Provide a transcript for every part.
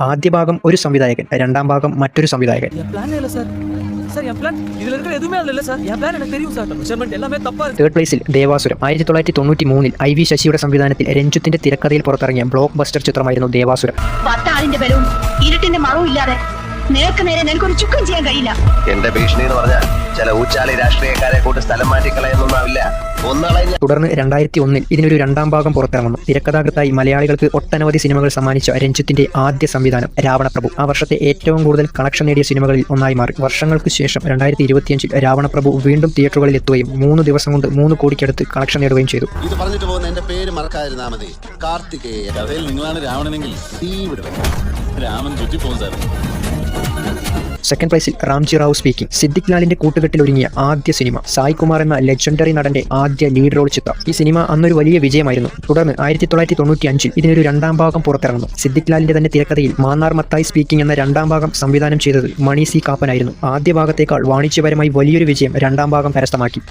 ആദ്യ ഭാഗം ഒരു സംവിധായകൻ, രണ്ടാം ഭാഗം മറ്റൊരു സംവിധായകൻ. തേർഡ് പ്ലേസിൽ ദേവാസുരം. 1993 IV ശശിയുടെ സംവിധാനത്തിൽ രഞ്ജിത്തിന്റെ തിരക്കഥയിൽ പുറത്തിറങ്ങിയ ബ്ലോക്ക് ബസ്റ്റർ ചിത്രമായിരുന്നു ദേവാസുരം. 10 ആളിന്റെ ബലവും ഇരുട്ടിന്റെ മറവും ഇല്ലാതെ നേർക്ക് നേരെ നിനക്കൊരു ചുക്കും ചെയ്യാൻ കഴിയില്ല. എന്റെ ഭീഷണി എന്ന് പറഞ്ഞാൽ ചില ഊച്ചാളി രാഷ്ട്രീയക്കാരെ കൂട്ട് സ്ഥലം മാറ്റിക്കളയൊന്നുമാവില്ല. തുടർന്ന് 2001 ഇതിനൊരു രണ്ടാം ഭാഗം പുറത്തിറങ്ങുന്നു. തിരക്കഥാകൃത്തായി മലയാളികൾക്ക് ഒട്ടനവധി സിനിമകൾ സമ്മാനിച്ച രഞ്ജിത്തിന്റെ ആദ്യ സംവിധാനം രാവണപ്രഭു ആ വർഷത്തെ ഏറ്റവും കൂടുതൽ കളക്ഷൻ നേടിയ സിനിമകളിൽ ഒന്നായി മാറി. വർഷങ്ങൾക്ക് ശേഷം 2025 രാവണപ്രഭു വീണ്ടും തിയേറ്ററുകളിൽ എത്തുകയും 3 ദിവസം കൊണ്ട് 3 കോടിക്കടുത്ത് കളക്ഷൻ നേടുകയും ചെയ്തു. ഇത് പറഞ്ഞിട്ട് പോകുന്ന എന്റെ പേര് മറക്കാതിരുന്നാ മതി. കാർത്തികേയ. കഥയിൽ നിങ്ങളാണ് രാവണനെങ്കിൽ രാമൻ ചുറ്റിപ്പോകും സാർ. സെക്കൻഡ് പ്ലേസിൽ റാംജി റാവു സ്പീക്കിംഗ്. സിദ്ദിഖ് ലാലിന്റെ കൂട്ടുകെട്ടിൽ ഒരുങ്ങിയ ആദ്യ സിനിമ. സായ് കുമാർ എന്ന ലെജൻഡറി നടന്റെ ആദ്യ ലീഡ് റോൾ ചിത്രം. ഈ സിനിമ അന്നൊരു വലിയ വിജയമായിരുന്നു. തുടർന്ന് 1995 ഇതിനൊരു രണ്ടാം ഭാഗം പുറത്തിറങ്ങുന്നു. സിദ്ദിഖ് ലാലിന്റെ തന്നെ തിരക്കഥയിൽ മാന്നാർ മത്തായി സ്പീക്കിംഗ് എന്ന രണ്ടാം ഭാഗം സംവിധാനം ചെയ്തത് മണി സി കാപ്പനായിരുന്നു. ആദ്യ ഭാഗത്തേക്കാൾ വാണിജ്യപരമായി വലിയൊരു വിജയം രണ്ടാം ഭാഗം കരസ്ഥമാക്കി.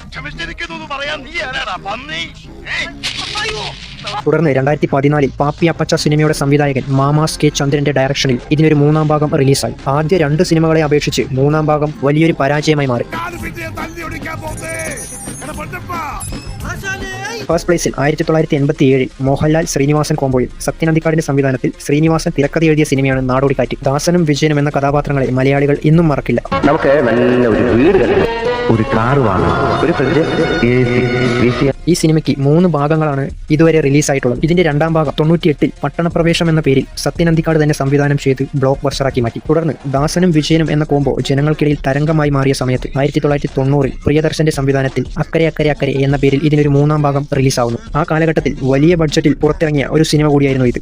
തുടർന്ന് 2014 പാപ്പി അപ്പച്ച സിനിമയുടെ സംവിധായകൻ മാമാസ് കെ ചന്ദ്രന്റെ ഡയറക്ഷനിൽ ഇതിനൊരു മൂന്നാം ഭാഗം റിലീസായി. ആദ്യ 2 സിനിമകളെ അപേക്ഷിച്ച് മൂന്നാം ഭാഗം വലിയൊരു പരാജയമായി മാറി. ഫസ്റ്റ് പ്ലേസിൽ 1987 മോഹൻലാൽ ശ്രീനിവാസൻ കോമ്പോയിൽ സത്യൻ അന്തിക്കാടിന്റെ സംവിധാനത്തിൽ ശ്രീനിവാസൻ തിരക്കഥ എഴുതിയ സിനിമയാണ് നാടോടിക്കാറ്റ്. ദാസനും വിജയനും എന്ന കഥാപാത്രങ്ങളെ മലയാളികൾ ഇന്നും മറക്കില്ല. നമുക്ക് നല്ല ഒരു വീട്, ഒരു കാറ് വാങ്ങാം, ഒരു ഫ്രിഡ്ജ്. ഈ സിനിമയ്ക്ക് 3 ഭാഗങ്ങളാണ് ഇതുവരെ റിലീസായിട്ടുള്ളത്. ഇതിന്റെ രണ്ടാം ഭാഗം 98 പട്ടണപ്രവേശം എന്ന പേരിൽ സത്യൻ അന്തിക്കാട് തന്നെ സംവിധാനം ചെയ്ത് ബ്ലോക്ക് ബസ്റ്ററാക്കി മാറ്റി. തുടർന്ന് ദാസനും വിജയനും എന്ന കോംബോ ജനങ്ങൾക്കിടയിൽ തരംഗമായി മാറിയ സമയത്ത് 1990 പ്രിയദർശന്റെ സംവിധാനത്തിൽ അക്കരെ അക്കരെ അക്കരെ എന്ന പേരിൽ ഇതിനൊരു മൂന്നാം ഭാഗം റിലീസാവുന്നു. ആ കാലഘട്ടത്തിൽ വലിയ ബഡ്ജറ്റിൽ പുറത്തിറങ്ങിയ ഒരു സിനിമ കൂടിയായിരുന്നു ഇത്.